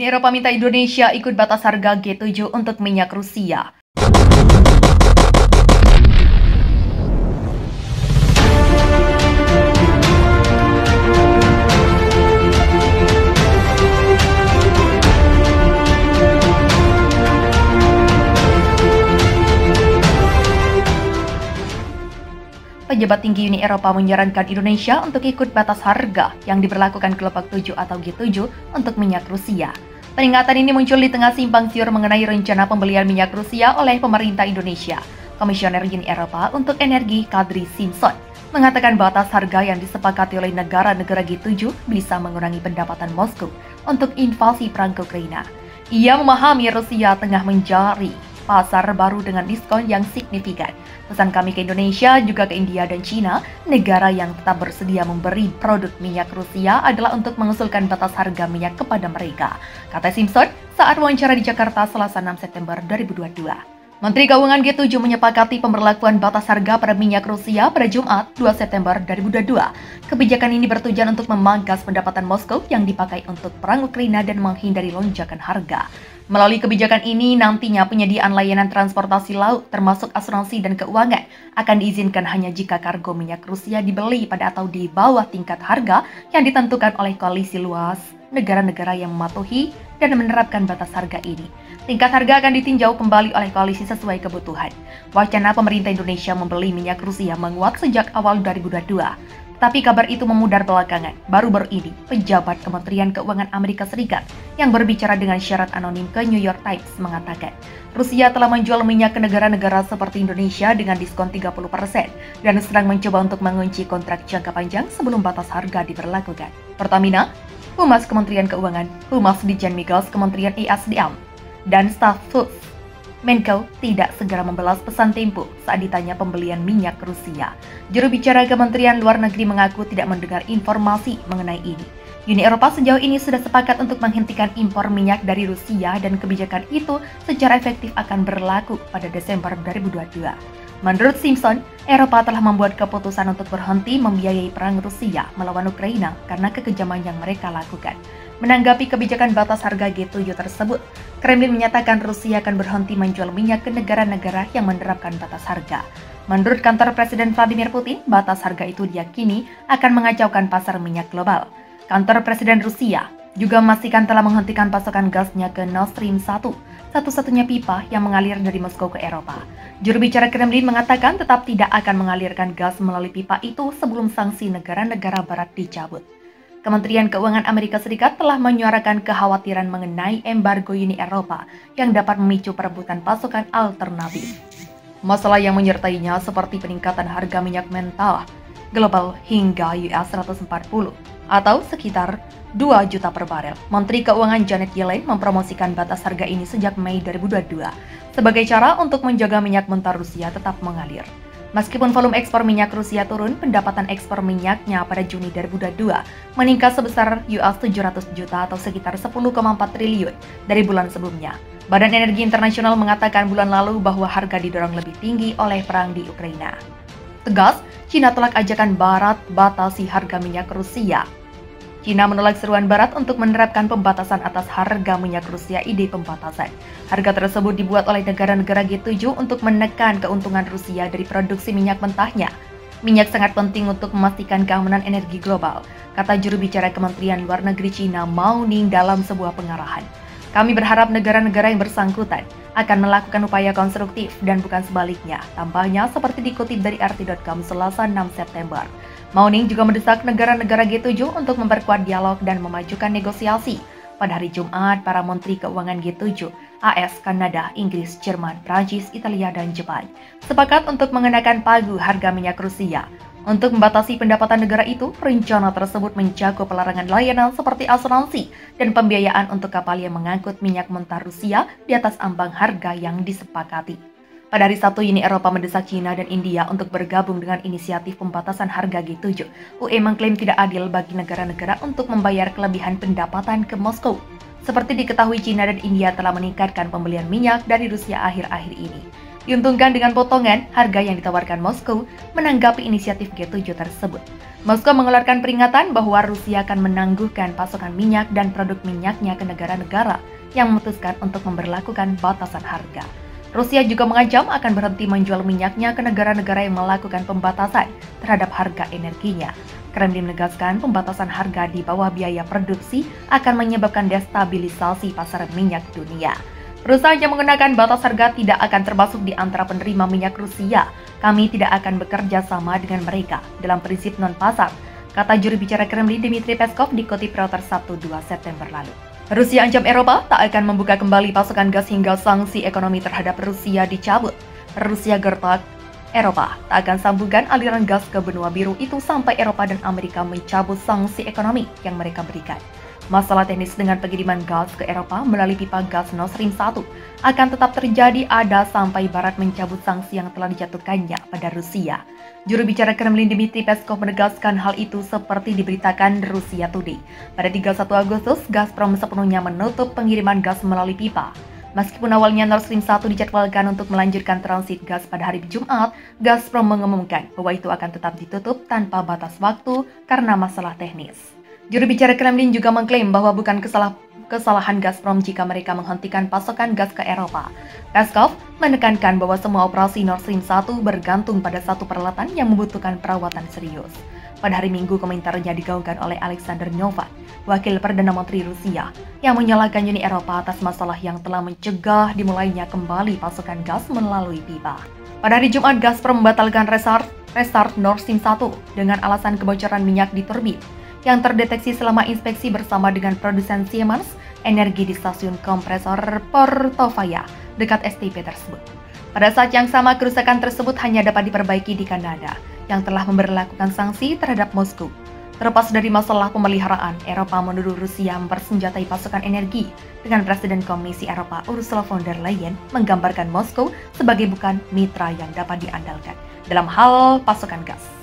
Eropa minta Indonesia ikut batas harga G7 untuk minyak Rusia. Pejabat tinggi Uni Eropa menyarankan Indonesia untuk ikut batas harga yang diberlakukan kelompok 7 atau G7 untuk minyak Rusia. Peringatan ini muncul di tengah simpang siur mengenai rencana pembelian minyak Rusia oleh pemerintah Indonesia. Komisioner Uni Eropa untuk Energi Kadri Simpson mengatakan batas harga yang disepakati oleh negara-negara G7 bisa mengurangi pendapatan Moskow untuk invasi perang ke Ukraina. Ia memahami Rusia tengah mencari pasar baru dengan diskon yang signifikan. Pesan kami ke Indonesia, juga ke India dan Cina, negara yang tetap bersedia memberi produk minyak Rusia adalah untuk mengusulkan batas harga minyak kepada mereka, kata Simpson saat wawancara di Jakarta Selasa 6 September 2022. Menteri Keuangan G7 menyepakati pemberlakuan batas harga pada minyak Rusia pada Jumat 2 September 2022. Kebijakan ini bertujuan untuk memangkas pendapatan Moskow yang dipakai untuk perang Ukraina dan menghindari lonjakan harga. Melalui kebijakan ini, nantinya penyediaan layanan transportasi laut termasuk asuransi dan keuangan akan diizinkan hanya jika kargo minyak Rusia dibeli pada atau di bawah tingkat harga yang ditentukan oleh koalisi luas negara-negara yang mematuhi dan menerapkan batas harga ini. Tingkat harga akan ditinjau kembali oleh koalisi sesuai kebutuhan. Wacana pemerintah Indonesia membeli minyak Rusia menguat sejak awal 2022. Tapi kabar itu memudar belakangan. Baru-baru ini, pejabat Kementerian Keuangan Amerika Serikat yang berbicara dengan syarat anonim ke New York Times mengatakan, Rusia telah menjual minyak ke negara-negara seperti Indonesia dengan diskon 30% dan sedang mencoba untuk mengunci kontrak jangka panjang sebelum batas harga diberlakukan. Pertamina, Humas Kementerian Keuangan, Humas Ditjen Migas Kementerian ESDM, dan staf khusus Menko tidak segera membalas pesan Tempo saat ditanya pembelian minyak Rusia. Juru bicara Kementerian Luar Negeri mengaku tidak mendengar informasi mengenai ini. Uni Eropa sejauh ini sudah sepakat untuk menghentikan impor minyak dari Rusia dan kebijakan itu secara efektif akan berlaku pada Desember 2022. Menurut Simpson, Eropa telah membuat keputusan untuk berhenti membiayai perang Rusia melawan Ukraina karena kekejaman yang mereka lakukan. Menanggapi kebijakan batas harga G7 tersebut, Kremlin menyatakan Rusia akan berhenti menjual minyak ke negara-negara yang menerapkan batas harga. Menurut kantor Presiden Vladimir Putin, batas harga itu diyakini akan mengacaukan pasar minyak global. Kantor Presiden Rusia juga memastikan telah menghentikan pasokan gasnya ke Nord Stream 1, satu-satunya pipa yang mengalir dari Moskow ke Eropa. Juru bicara Kremlin mengatakan tetap tidak akan mengalirkan gas melalui pipa itu sebelum sanksi negara-negara barat dicabut. Kementerian Keuangan Amerika Serikat telah menyuarakan kekhawatiran mengenai embargo Uni Eropa yang dapat memicu perebutan pasokan alternatif. Masalah yang menyertainya seperti peningkatan harga minyak mentah global hingga US 140 atau sekitar 2 juta per barel. Menteri Keuangan Janet Yellen mempromosikan batas harga ini sejak Mei 2022 sebagai cara untuk menjaga minyak mentah Rusia tetap mengalir. Meskipun volume ekspor minyak Rusia turun, pendapatan ekspor minyaknya pada Juni 2022 meningkat sebesar US 700 juta atau sekitar 10,4 triliun dari bulan sebelumnya. Badan Energi Internasional mengatakan bulan lalu bahwa harga didorong lebih tinggi oleh perang di Ukraina. Tegas, Cina tolak ajakan Barat batasi harga minyak Rusia. Cina menolak seruan Barat untuk menerapkan pembatasan atas harga minyak Rusia. Ide pembatasan harga tersebut dibuat oleh negara-negara G7 untuk menekan keuntungan Rusia dari produksi minyak mentahnya. Minyak sangat penting untuk memastikan keamanan energi global, kata juru bicara Kementerian Luar Negeri Cina Mao Ning dalam sebuah pengarahan. Kami berharap negara-negara yang bersangkutan akan melakukan upaya konstruktif dan bukan sebaliknya, tambahnya seperti dikutip dari RT.com Selasa 6 September. Mao Ning juga mendesak negara-negara G7 untuk memperkuat dialog dan memajukan negosiasi. Pada hari Jumat, para menteri keuangan G7, AS, Kanada, Inggris, Jerman, Prancis, Italia, dan Jepang sepakat untuk mengenakan pagu harga minyak Rusia. Untuk membatasi pendapatan negara itu, rencana tersebut mencakup pelarangan layanan seperti asuransi dan pembiayaan untuk kapal yang mengangkut minyak mentah Rusia di atas ambang harga yang disepakati. Pada hari Sabtu, Uni Eropa mendesak Cina dan India untuk bergabung dengan inisiatif pembatasan harga G7. UE mengklaim tidak adil bagi negara-negara untuk membayar kelebihan pendapatan ke Moskow. Seperti diketahui, Cina dan India telah meningkatkan pembelian minyak dari Rusia akhir-akhir ini. diuntungkan dengan potongan harga yang ditawarkan Moskow menanggapi inisiatif G7 tersebut. Moskow mengeluarkan peringatan bahwa Rusia akan menangguhkan pasokan minyak dan produk minyaknya ke negara-negara yang memutuskan untuk memberlakukan batasan harga. Rusia juga mengancam akan berhenti menjual minyaknya ke negara-negara yang melakukan pembatasan terhadap harga energinya. Kremlin menegaskan pembatasan harga di bawah biaya produksi akan menyebabkan destabilisasi pasar minyak dunia. Perusahaan yang menggunakan batas harga tidak akan termasuk di antara penerima minyak Rusia. Kami tidak akan bekerja sama dengan mereka dalam prinsip non-pasar, kata juru bicara Kremlin Dmitry Peskov dikutip Reuters Sabtu 2 September lalu. Rusia ancam Eropa tak akan membuka kembali pasokan gas hingga sanksi ekonomi terhadap Rusia dicabut. Rusia gertak Eropa tak akan sambungkan aliran gas ke benua biru itu sampai Eropa dan Amerika mencabut sanksi ekonomi yang mereka berikan. Masalah teknis dengan pengiriman gas ke Eropa melalui pipa gas Nord Stream 1 akan tetap terjadi ada sampai Barat mencabut sanksi yang telah dijatuhkannya pada Rusia. Juru bicara Kremlin Dmitry Peskov menegaskan hal itu seperti diberitakan Rusia Today. Pada 31 Agustus, Gazprom sepenuhnya menutup pengiriman gas melalui pipa. Meskipun awalnya Nord Stream 1 dijadwalkan untuk melanjutkan transit gas pada hari Jumat, Gazprom mengumumkan bahwa itu akan tetap ditutup tanpa batas waktu karena masalah teknis. Juru bicara Kremlin juga mengklaim bahwa bukan kesalahan Gazprom jika mereka menghentikan pasokan gas ke Eropa. Peskov menekankan bahwa semua operasi Nord Stream 1 bergantung pada satu peralatan yang membutuhkan perawatan serius. Pada hari Minggu, komentarnya digaungkan oleh Alexander Novak, wakil Perdana Menteri Rusia, yang menyalahkan Uni Eropa atas masalah yang telah mencegah dimulainya kembali pasokan gas melalui pipa. Pada hari Jumat, Gazprom membatalkan restart Nord Stream 1 dengan alasan kebocoran minyak di turbin yang terdeteksi selama inspeksi bersama dengan produsen Siemens Energi di stasiun kompresor Portovaya dekat STP tersebut. Pada saat yang sama, kerusakan tersebut hanya dapat diperbaiki di Kanada yang telah memberlakukan sanksi terhadap Moskow. Terlepas dari masalah pemeliharaan, Eropa menuduh Rusia mempersenjatai pasokan energi dengan Presiden Komisi Eropa Ursula von der Leyen menggambarkan Moskow sebagai bukan mitra yang dapat diandalkan dalam hal pasokan gas.